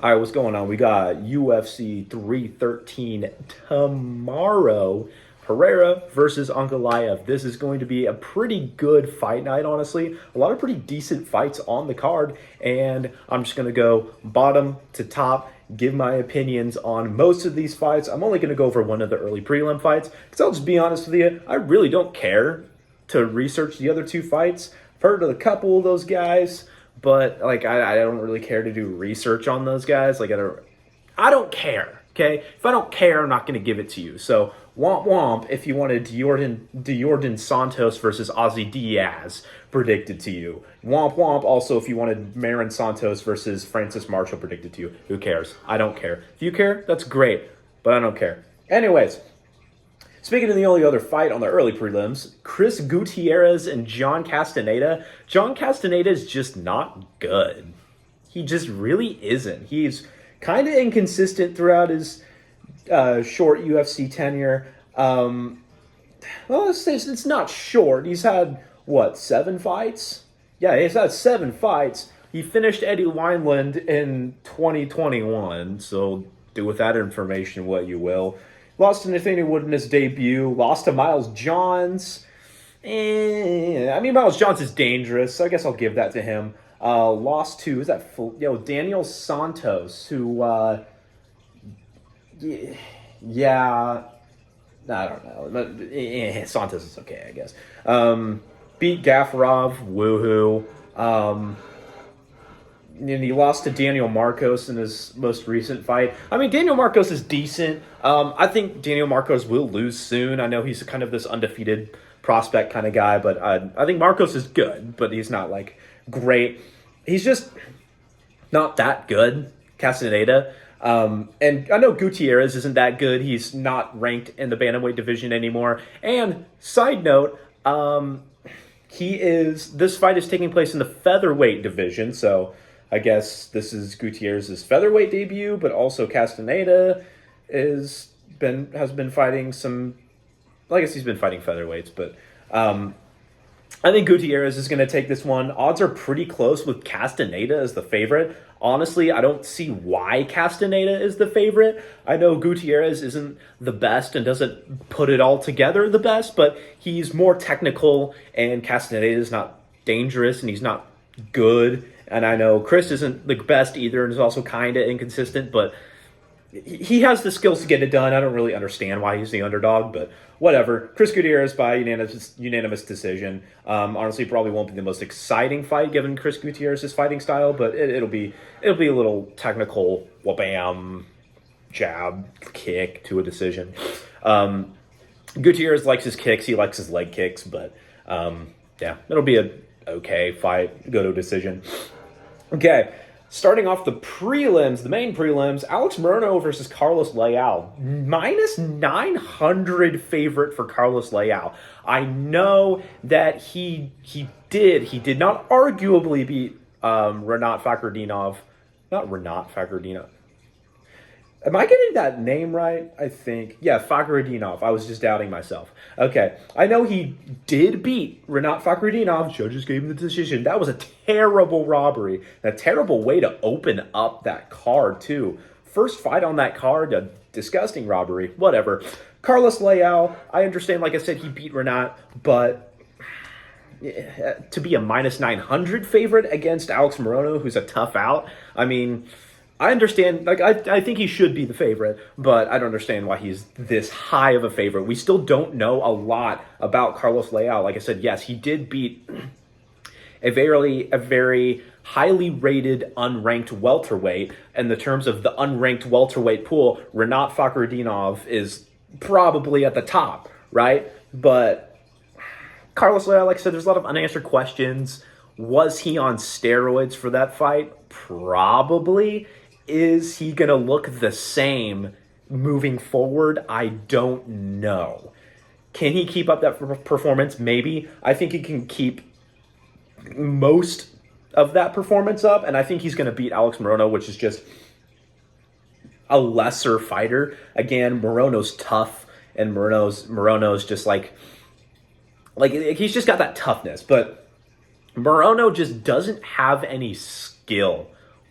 All right, what's going on? We got UFC 313 tomorrow. Pereira versus Ankalaev. This is going to be a pretty good fight night, honestly. A lot of pretty decent fights on the card, and I'm just going to go bottom to top, give my opinions on most of these fights. I'm only going to go over one of the early prelim fights, because I'll just be honest with you, I really don't care to research the other two fights. I've heard of a couple of those guys, but like I don't really care to do research on those guys. Like I don't care. Okay, if I don't care, I'm not going to give it to you. So womp womp. If you wanted Diordan Santos versus Ozzy Diaz predicted to you, womp womp. Also, if you wanted Marin Santos versus Francis Marshall predicted to you, who cares? I don't care. If you care, that's great, but I don't care. Anyways. Speaking of the only other fight on the early prelims, Chris Gutierrez and John Castaneda. John Castaneda is just not good. He just really isn't. He's kind of inconsistent throughout his short UFC tenure. Well, let's say it's not short. He's had, what, 7 fights? Yeah, he's had 7 fights. He finished Eddie Wineland in 2021, so do with that information what you will. Lost to Nathaniel Wood in his debut. Lost to Miles Johns. Miles Johns is dangerous, so I guess I'll give that to him. Lost to, Daniel Santos, who, I don't know. But, Santos is okay, I guess. Beat Gafarov, woohoo. And he lost to Daniel Marcos in his most recent fight. Daniel Marcos is decent. I think Daniel Marcos will lose soon. I know he's kind of this undefeated prospect kind of guy, but I think Marcos is good, but he's not, like, great. He's just not that good, Castaneda. And I know Gutierrez isn't that good. He's not ranked in the bantamweight division anymore. And, side note, this fight is taking place in the featherweight division, so I guess this is Gutierrez's featherweight debut, but also Castaneda has been fighting some. I guess he's been fighting featherweights, but I think Gutierrez is going to take this one. Odds are pretty close with Castaneda as the favorite. Honestly, I don't see why Castaneda is the favorite. I know Gutierrez isn't the best and doesn't put it all together the best, but he's more technical, and Castaneda is not dangerous, and he's not good. And I know Chris isn't the best either and is also kind of inconsistent, but he has the skills to get it done. I don't really understand why he's the underdog, but whatever. Chris Gutierrez by unanimous decision. Honestly, probably won't be the most exciting fight given Chris Gutierrez's fighting style, but it'll be a little technical, wha-bam, jab, kick to a decision. Gutierrez likes his kicks. He likes his leg kicks, but it'll be a okay fight. Go to a decision. Okay, starting off the prelims, the main prelims, Alex Morono versus Carlos Leal. Minus 900 favorite for Carlos Leal. I know that he did not arguably beat Renat Fakhretdinov. Not Renat Fakhretdinov. Am I getting that name right? I think. Yeah, Fakhretdinov. I was just doubting myself. Okay. I know he did beat Renat Fakhretdinov. Judges gave him the decision. That was a terrible robbery. A terrible way to open up that card, too. First fight on that card, a disgusting robbery. Whatever. Carlos Leal, I understand, like I said, he beat Renat, but to be a minus 900 favorite against Alex Morono, who's a tough out, I understand, I think he should be the favorite, but I don't understand why he's this high of a favorite. We still don't know a lot about Carlos Leal. Like I said, yes, he did beat a very highly rated unranked welterweight. In the terms of the unranked welterweight pool, Renat Fakhretdinov is probably at the top, right? But Carlos Leal, like I said, there's a lot of unanswered questions. Was he on steroids for that fight? Probably. Is he going to look the same moving forward? I don't know. Can he keep up that performance? Maybe. I think he can keep most of that performance up, and I think he's going to beat Alex Morono, which is just a lesser fighter. Again, Morono's tough, and Morono's just like he's just got that toughness, but Morono just doesn't have any skill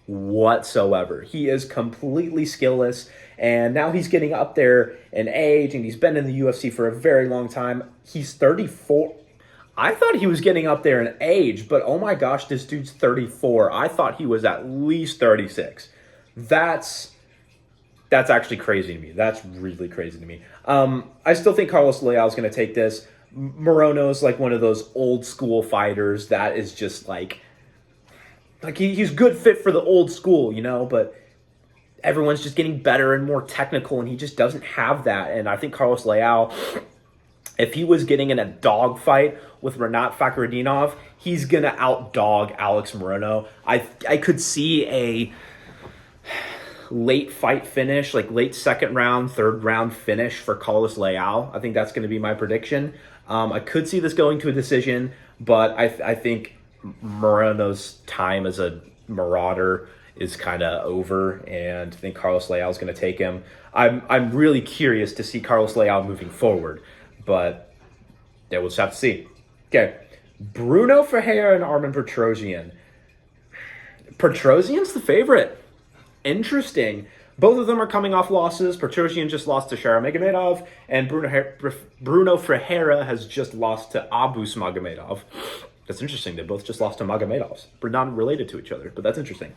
whatsoever. He is completely skillless, and now he's getting up there in age, and he's been in the UFC for a very long time. He's 34. I thought he was getting up there in age, but oh my gosh, this dude's 34. I thought he was at least 36. That's actually crazy to me. That's really crazy to me. I still think Carlos Leal is going to take this. Morono's like one of those old school fighters that is just like he's good fit for the old school, but everyone's just getting better and more technical, and he just doesn't have that. And I think Carlos Leal, if he was getting in a dog fight with Renat Fakhretdinov, he's going to outdog Alex Morono. I could see a late fight finish, like late second round, third round finish for Carlos Leal. I think that's going to be my prediction. I could see this going to a decision, but I think Morono's time as a marauder is kind of over, and I think Carlos Leal is going to take him. I'm really curious to see Carlos Leal moving forward, but yeah, we'll just have to see. Okay, Bruno Ferreira and Armen Petrosyan. Petrosyan's the favorite. Interesting. Both of them are coming off losses. Petrosyan just lost to Shara Magomedov, and Bruno Ferreira has just lost to Abus Magomedov. That's interesting. They both just lost to Magomedovs. They're not related to each other, but that's interesting.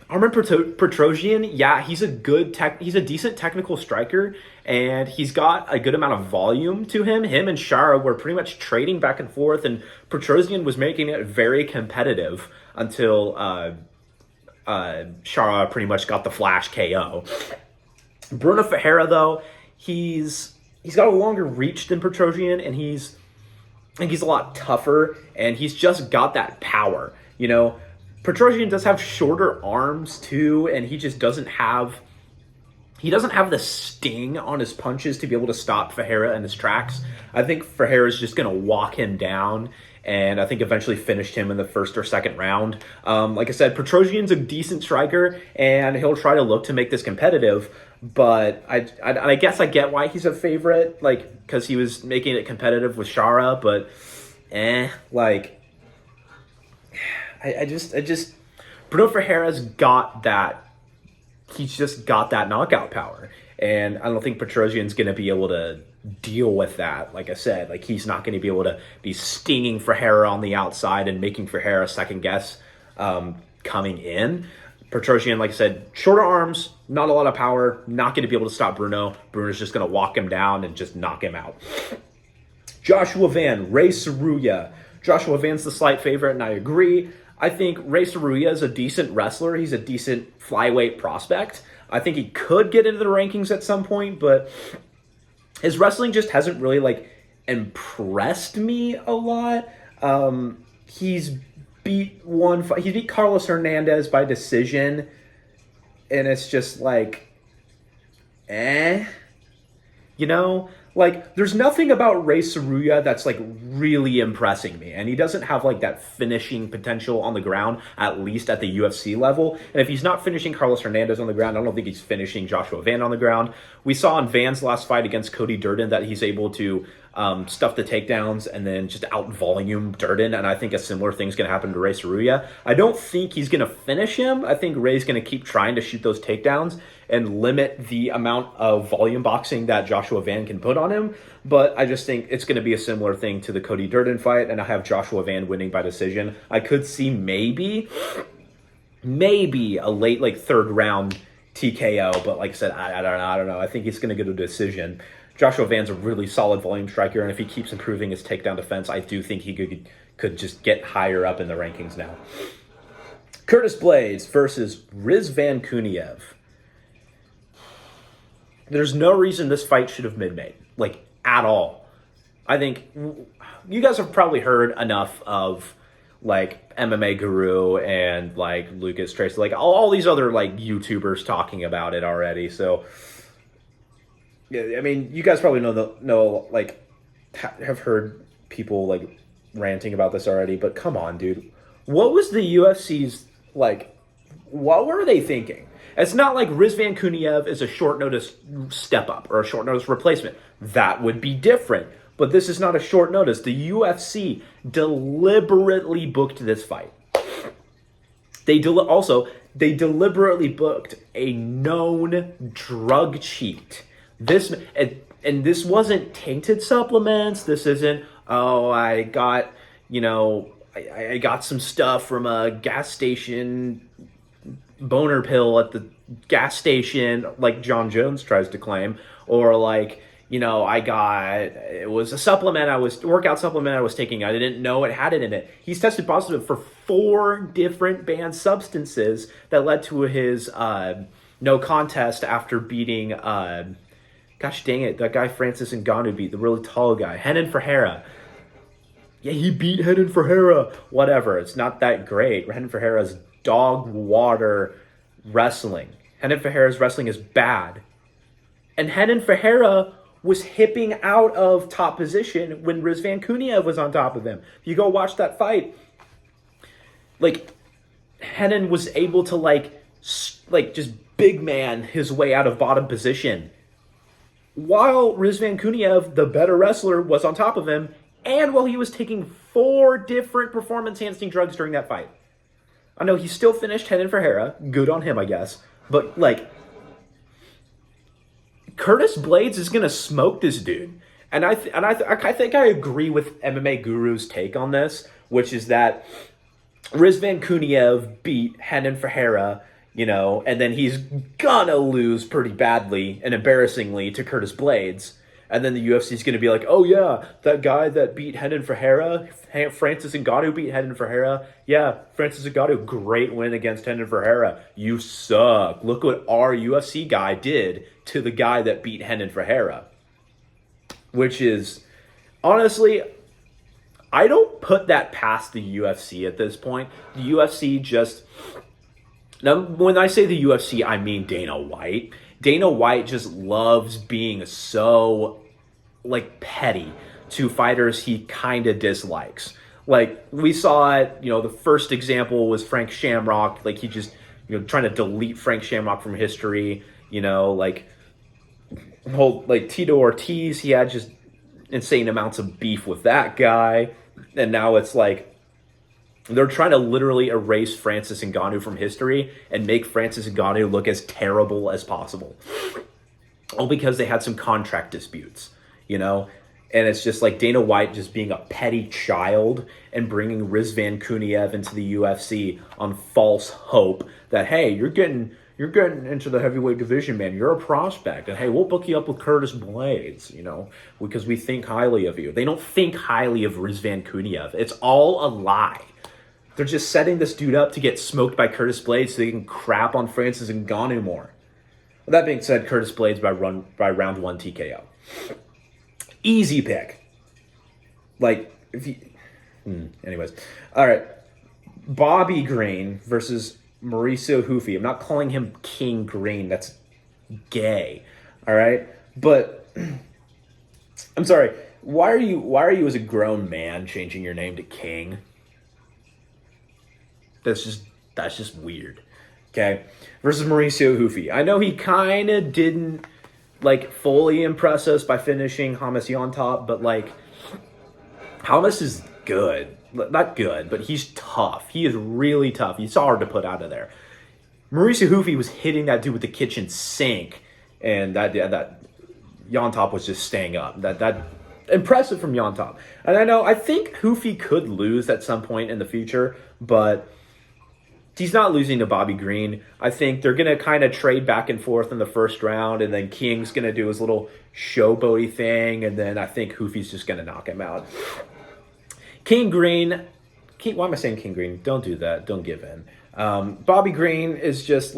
Armen Petrosyan, yeah, he's a decent technical striker, and he's got a good amount of volume to him. Him and Shara were pretty much trading back and forth, and Petrosyan was making it very competitive until Shara pretty much got the flash KO. Bruno Ferreira, though, he's got a longer reach than Petrosyan, and he's a lot tougher, and he's just got that power, Petrosyan does have shorter arms too, and he just doesn't have the sting on his punches to be able to stop Ferreira in his tracks. I think Ferreira's just going to walk him down, and I think eventually finished him in the first or second round. Like I said, Petrosyan's a decent striker, and he'll try to look to make this competitive, but I guess I get why he's a favorite, because he was making it competitive with Shara, but I just Bruno Ferreira's got that. He's just got that knockout power, and I don't think Petrosyan's going to be able to deal with that. Like I said, he's not going to be able to be stinging Ferreira on the outside and making Ferreira second guess coming in. Petrosyan, like I said, shorter arms, not a lot of power, not going to be able to stop Bruno. Bruno's just going to walk him down and just knock him out. Joshua Van, Ray Saruya. Joshua Van's the slight favorite, and I agree. I think Ray Saruya is a decent wrestler. He's a decent flyweight prospect. I think he could get into the rankings at some point, but his wrestling just hasn't really impressed me a lot. He's beat Carlos Hernandez by decision, and it's just there's nothing about Ray Saruya that's really impressing me, and he doesn't have that finishing potential on the ground, at least at the UFC level. And if he's not finishing Carlos Hernandez on the ground, I don't think he's finishing Joshua Van on the ground. We saw in Van's last fight against Cody Durden that he's able to stuff the takedowns and then just out volume Durden, and I think a similar thing's going to happen to Ray Saruya. I don't think he's going to finish him. I think Ray's going to keep trying to shoot those takedowns and limit the amount of volume boxing that Joshua Van can put on him, but I just think it's going to be a similar thing to the Cody Durden fight, and I have Joshua Van winning by decision. I could see maybe a late third round TKO, but like I said, I don't know. I think he's going to go to a decision. Joshua Van's a really solid volume striker, and if he keeps improving his takedown defense, I do think he could just get higher up in the rankings now. Curtis Blades versus Rizvan Kuniev. There's no reason this fight should have been made, at all. I think you guys have probably heard enough of MMA Guru and Lucas Tracy, all these other YouTubers talking about it already. So yeah, I mean, you guys probably have heard people ranting about this already. But come on, dude, what was the UFC's what were they thinking? It's not like Rizvan Kuniev is a short notice step up or a short notice replacement. That would be different. But this is not a short notice. The UFC deliberately booked this fight. They deliberately booked a known drug cheat. And this wasn't tainted supplements. This isn't, oh, I got, I got some stuff from a gas station boner pill at the gas station, like John Jones tries to claim, or like, it was a workout supplement I was taking. I didn't know it had it in it. He's tested positive for 4 different banned substances that led to his no contest after beating, gosh dang it, that guy Francis Ngannou beat, the really tall guy, Renan Ferreira. Yeah, he beat Renan Ferreira. Whatever, it's not that great. Renan Ferreira's dog water wrestling. Renan Ferreira's wrestling is bad. And Renan Ferreira was hipping out of top position when Rizvan Kuniev was on top of him. If you go watch that fight, like, Renan was able to, just big man his way out of bottom position, while Rizvan Kuniev, the better wrestler, was on top of him, and while he was taking 4 different performance-enhancing drugs during that fight. I know he still finished Renan Ferreira. Good on him, I guess. But, Curtis Blades is going to smoke this dude. And I think I agree with MMA Guru's take on this, which is that Rizvan Kuniev beat Renan Ferreira, and then he's gonna lose pretty badly and embarrassingly to Curtis Blades. And then the UFC is going to be like, oh yeah, that guy that beat Renan Ferreira, Francis Ngannou beat Renan Ferreira. Yeah, Francis Ngannou, great win against Renan Ferreira. You suck. Look what our UFC guy did to the guy that beat Renan Ferreira. Which is, honestly, I don't put that past the UFC at this point. The UFC just... Now, when I say the UFC, I mean Dana White. Dana White just loves being so, petty to fighters he kind of dislikes. We saw it, the first example was Frank Shamrock. He just, trying to delete Frank Shamrock from history. Tito Ortiz, he had just insane amounts of beef with that guy. And now it's they're trying to literally erase Francis Ngannou from history and make Francis Ngannou look as terrible as possible. All because they had some contract disputes, And it's just Dana White just being a petty child and bringing Rizvan Kuniev into the UFC on false hope that, hey, you're getting into the heavyweight division, man. You're a prospect. And, hey, we'll book you up with Curtis Blades, because we think highly of you. They don't think highly of Rizvan Kuniev. It's all a lie. They're just setting this dude up to get smoked by Curtis Blades so they can crap on Francis Ngannou more. With that being said, Curtis Blades by round 1 TKO. Easy pick. Anyways. All right. Bobby Green versus Mauricio Hufi. I'm not calling him King Green. That's gay. All right? But I'm sorry. Why are you as a grown man changing your name to King? That's just weird. Okay? Versus Mauricio Hufi. I know he kind of didn't fully impress us by finishing Hamas Yontop, but Hamas is good. Not good, but he's tough. He is really tough. He's hard to put out of there. Mauricio Hufi was hitting that dude with the kitchen sink, and that Yontop was just staying up. That impressive from Yontop. And I think Hufi could lose at some point in the future, but he's not losing to Bobby Green. I think they're going to kind of trade back and forth in the first round, and then King's going to do his little showboaty thing, and then I think Hufi's just going to knock him out. Why am I saying King Green? Don't do that. Don't give in. Bobby Green is just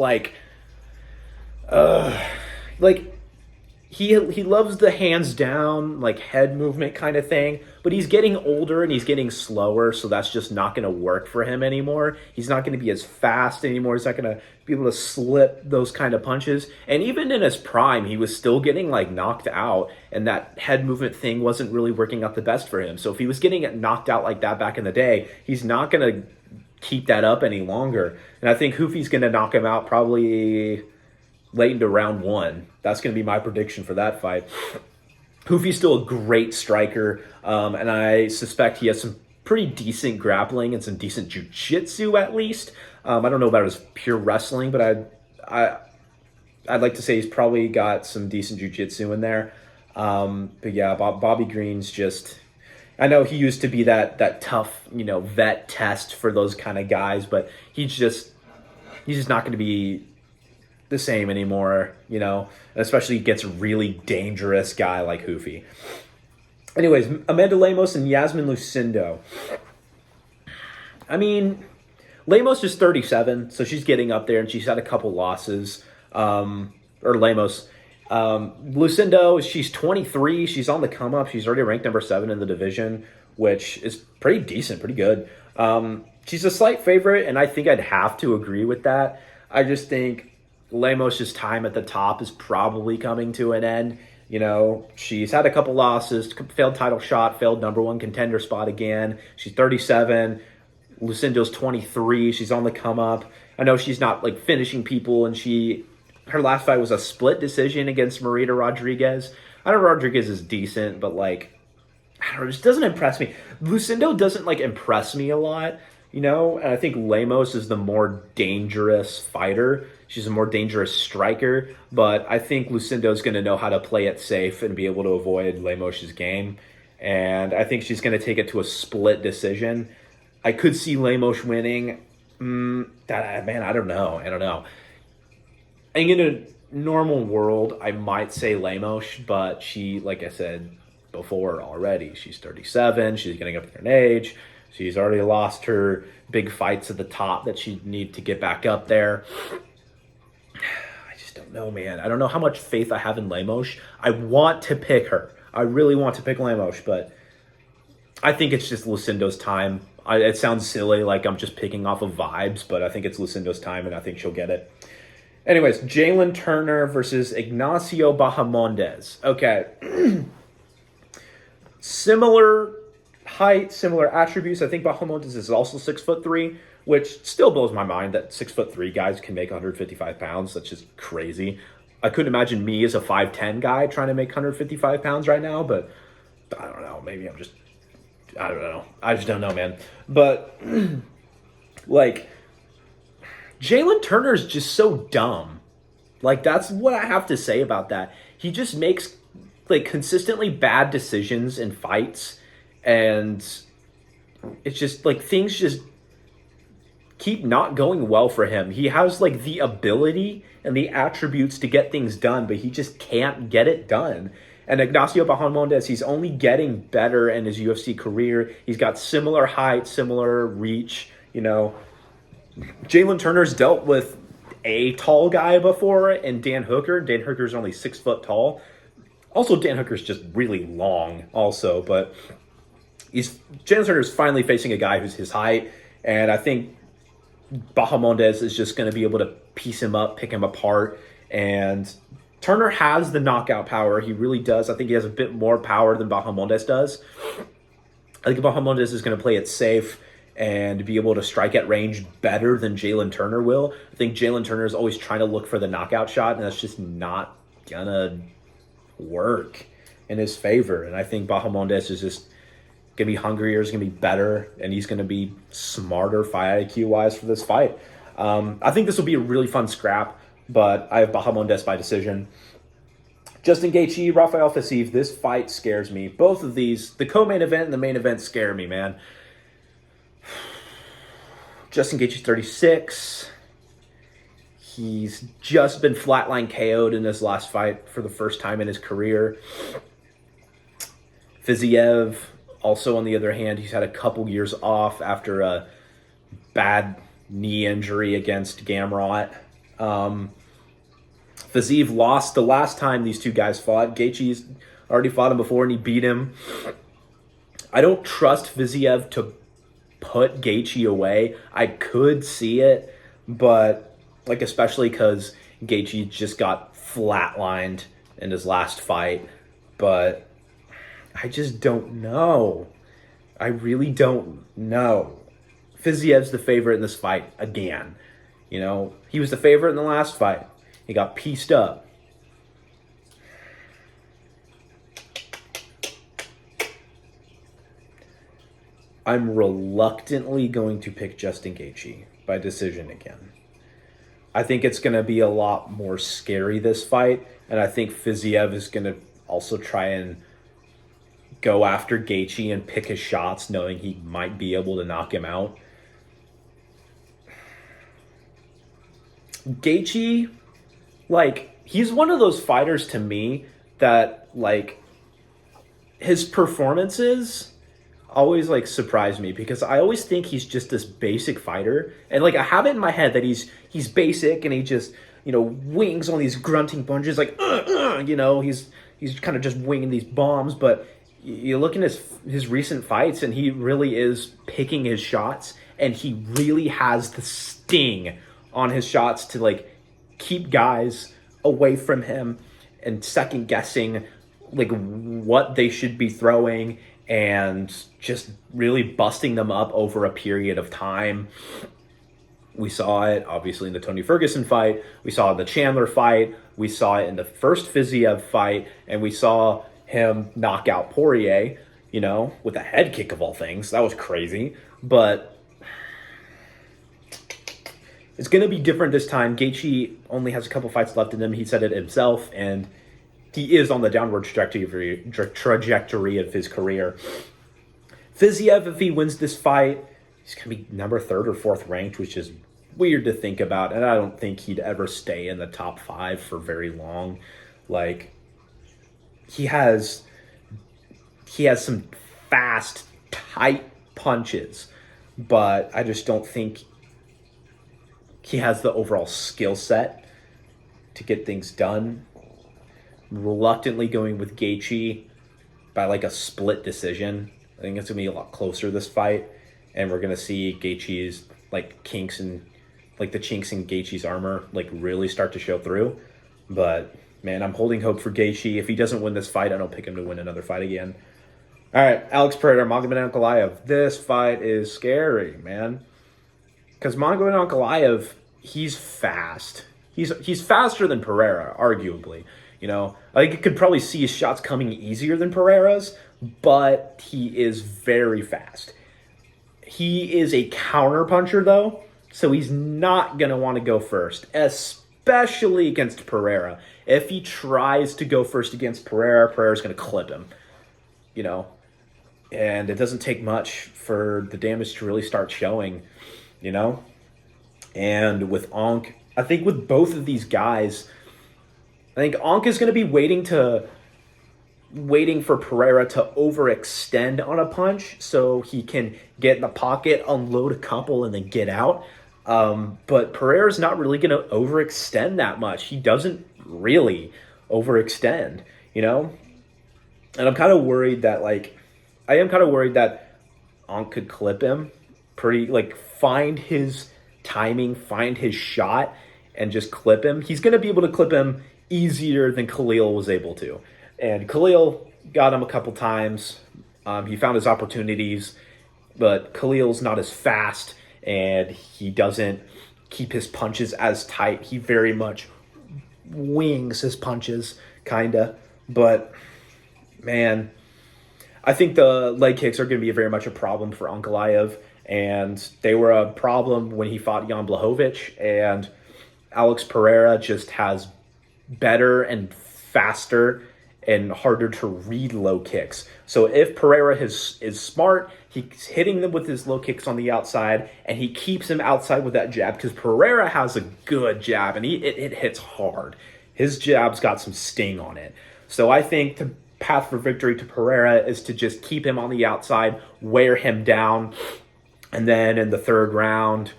he loves the hands down, head movement kind of thing, but he's getting older and he's getting slower, so that's just not going to work for him anymore. He's not going to be as fast anymore. He's not going to be able to slip those kind of punches. And even in his prime, he was still getting knocked out, and that head movement thing wasn't really working out the best for him. So if he was getting knocked out like that back in the day, he's not going to keep that up any longer. And I think Hufi's going to knock him out probably late into round 1. That's going to be my prediction for that fight. Hufi's still a great striker, and I suspect he has some pretty decent grappling and some decent jiu-jitsu at least. I don't know about his pure wrestling, but I'd like to say he's probably got some decent jiu-jitsu in there. But yeah, Bobby Green's just. I know he used to be that tough, vet test for those kind of guys, but he's just not going to be the same anymore, especially against a really dangerous guy like Hoofy. Anyways, Amanda Lemos and Yasmin Lucindo. I mean, Lemos is 37, so she's getting up there, and she's had a couple losses. Or Lemos. Lucindo, she's 23. She's on the come up. She's already ranked number 7 in the division, which is pretty decent, pretty good. She's a slight favorite, and I think I'd have to agree with that. I just think Lemos' time at the top is probably coming to an end. She's had a couple losses, failed title shot, failed number 1 contender spot again. She's 37. Lucindo's 23. She's on the come up. I know she's not like finishing people, and her last fight was a split decision against Marita Rodriguez. I know Rodriguez is decent, but I don't know, it just doesn't impress me. Lucindo doesn't impress me a lot, and I think Lemos is the more dangerous fighter. She's a more dangerous striker, but I think Lucindo's going to know how to play it safe and be able to avoid Lemos' game. And I think she's going to take it to a split decision. I could see Lemos winning. I don't know. And in a normal world, I might say Lemos, but she, like I said before already, she's 37. She's getting up there in age. She's already lost her big fights at the top that she'd need to get back up there. I just don't know, man. I don't know how much faith I have in Lemos. I want to pick her. I really want to pick Lemos, but I think it's just Lucindo's time. It sounds silly, like I'm just picking off of vibes, but I think it's Lucindo's time, and I think she'll get it. Anyways, Jalen Turner versus Ignacio Bahamondes. Okay. Similar height, similar attributes. I think Bahamondes is also 6'3", which still blows my mind that 6'3" guys can make 155 pounds. That's just crazy. I couldn't imagine me as a 5'10" guy trying to make 155 pounds right now, but I don't know. Maybe I don't know. I just don't know, man. But, Jalen Turner's just so dumb. That's what I have to say about that. He just makes, consistently bad decisions in fights, and it's just, things just keep not going well for him. He has, the ability and the attributes to get things done, but he just can't get it done. And Ignacio Bahamondes, he's only getting better in his UFC career. He's got similar height, similar reach, Jalen Turner's dealt with a tall guy before, and Dan Hooker. Dan Hooker's only 6 foot tall. Also, Dan Hooker's just really long also, but Jalen Turner's finally facing a guy who's his height, and I think Bahamondes is just going to be able to piece him up, pick him apart, and Turner has the knockout power. He really does. I think he has a bit more power than Bahamondes does. I think Bahamondes is going to play it safe and be able to strike at range better than Jalen Turner will. I think Jalen Turner is always trying to look for the knockout shot, and that's just not going to work in his favor. And I think Bahamondes is just going to be hungrier, is going to be better, and he's going to be smarter fight IQ-wise for this fight. I think this will be a really fun scrap, but I have Bahamondes by decision. Justin Gaethje, Rafael Fiziev, this fight scares me. Both of these, the co-main event and the main event, scare me, man. Justin Gaethje, 36. He's just been flatline KO'd in his last fight for the first time in his career. Fiziev, also on the other hand, he's had a couple years off after a bad knee injury against Gamrot. Fiziev lost the last time these two guys fought. Gaethje's already fought him before, and he beat him. I don't trust Fiziev to put Gaethje away. I could see it, but especially because Gaethje just got flatlined in his last fight. But I just don't know. I really don't know. Fiziev's the favorite in this fight again. He was the favorite in the last fight. He got pieced up. I'm reluctantly going to pick Justin Gaethje, by decision again. I think it's going to be a lot more scary, this fight, and I think Fiziev is going to also try and go after Gaethje and pick his shots, knowing he might be able to knock him out. Gaethje, like, he's one of those fighters to me that, like, his performances always, like, surprise me, because I always think he's just this basic fighter, and, like, I have it in my head that he's basic and he just, you know, wings on these grunting punches, like, you know, he's kind of just winging these bombs. But you look in his recent fights, and he really is picking his shots, and he really has the sting on his shots to, like, keep guys away from him and second guessing, like, what they should be throwing, and just really busting them up over a period of time. We saw it, obviously, in the Tony Ferguson fight. We saw it in the Chandler fight. We saw it in the first Fiziev fight. And we saw him knock out Poirier, you know, with a head kick of all things. That was crazy. But it's going to be different this time. Gaethje only has a couple fights left in him. He said it himself. And he is on the downward trajectory of his career. Fiziev, if he wins this fight, he's going to be number 3rd or 4th ranked, which is weird to think about. And I don't think he'd ever stay in the top 5 for very long. Like, he has some fast, tight punches, but I just don't think he has the overall skill set to get things done. Reluctantly going with Gaethje by, like, a split decision. I think it's going to be a lot closer, this fight. And we're going to see Gaethje's, like, kinks and, like, the chinks in Gaethje's armor, like, really start to show through. But, man, I'm holding hope for Gaethje. If he doesn't win this fight, I don't pick him to win another fight again. All right, Alex Pereira, Magomed Ankalaev. This fight is scary, man. Because Magomed Ankalaev, he's fast. He's faster than Pereira, arguably. You know, I think you could probably see his shots coming easier than Pereira's, but he is very fast. He is a counter puncher, though, so he's not going to want to go first, especially against Pereira. If he tries to go first against Pereira, Pereira's going to clip him, you know. And it doesn't take much for the damage to really start showing, you know. And with Ankh, I think with both of these guys, I think Ankh is going to be waiting for Pereira to overextend on a punch so he can get in the pocket, unload a couple, and then get out. But Pereira's not really going to overextend that much. He doesn't really overextend, you know? And I'm kind of worried that, like, Ankh could clip him pretty, like, find his timing, find his shot, and just clip him. He's going to be able to clip him easier than Khalil was able to. And Khalil got him a couple times. He found his opportunities, but Khalil's not as fast, and he doesn't keep his punches as tight. He very much wings his punches, kind of. But, man, I think the leg kicks are going to be very much a problem for Ankalaev, and they were a problem when he fought Jan Blachowicz, and Alex Pereira just has better and faster and harder to read low kicks. So if Pereira is smart, he's hitting them with his low kicks on the outside, and he keeps him outside with that jab, because Pereira has a good jab, and it hits hard. His jab's got some sting on it. So I think the path for victory to Pereira is to just keep him on the outside, wear him down, and then in the 3rd round,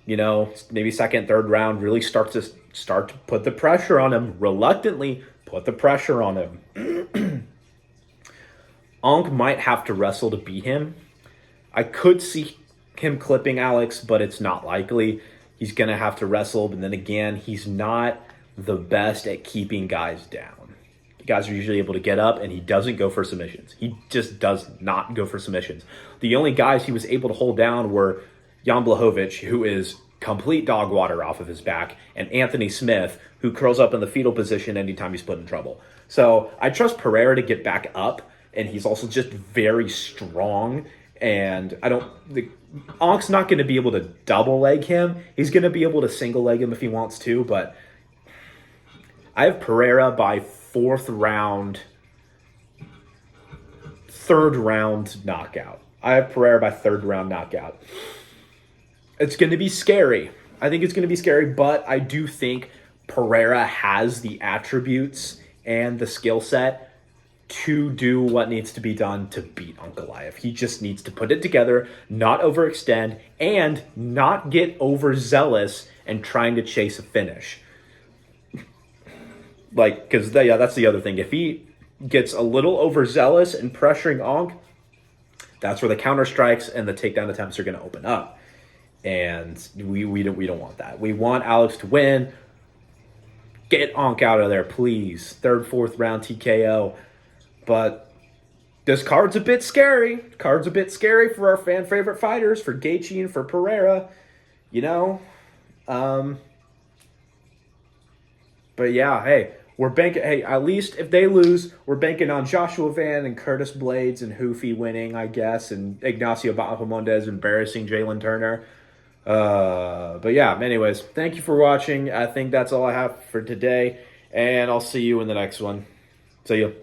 you know, maybe 2nd, 3rd round, really start to put the pressure on him. Reluctantly put the pressure on him. Ankh might have to wrestle to beat him. I could see him clipping Alex, but it's not likely. He's going to have to wrestle, but then again, he's not the best at keeping guys down. Guys are usually able to get up, and he doesn't go for submissions. He just does not go for submissions. The only guys he was able to hold down were Jan Blachowicz, who is complete dog water off of his back, and Anthony Smith, who curls up in the fetal position anytime he's put in trouble. So I trust Pereira to get back up, and he's also just very strong And Onk's not going to be able to double leg him. He's going to be able to single leg him if he wants to, but I have Pereira by third round knockout. I have Pereira by third round knockout. It's going to be scary. I think it's going to be scary, but I do think Pereira has the attributes and the skill set to do what needs to be done to beat Ankalaev. He just needs to put it together, not overextend, and not get overzealous and trying to chase a finish. Because that's the other thing. If he gets a little overzealous and pressuring Ankh, that's where the counter strikes and the takedown attempts are going to open up. And we don't want that. We want Alex to win. Get Ankh out of there, please. Third, fourth round TKO. But this card's a bit scary. Card's a bit scary for our fan favorite fighters, for Gaethje and for Pereira. But yeah, hey, we're banking. Hey, at least if they lose, we're banking on Joshua Van and Curtis Blades and Hoofy winning, I guess, and Ignacio Bahamondes embarrassing Jalen Turner. But yeah, anyways, thank you for watching. I think that's all I have for today, and I'll see you in the next one. See you.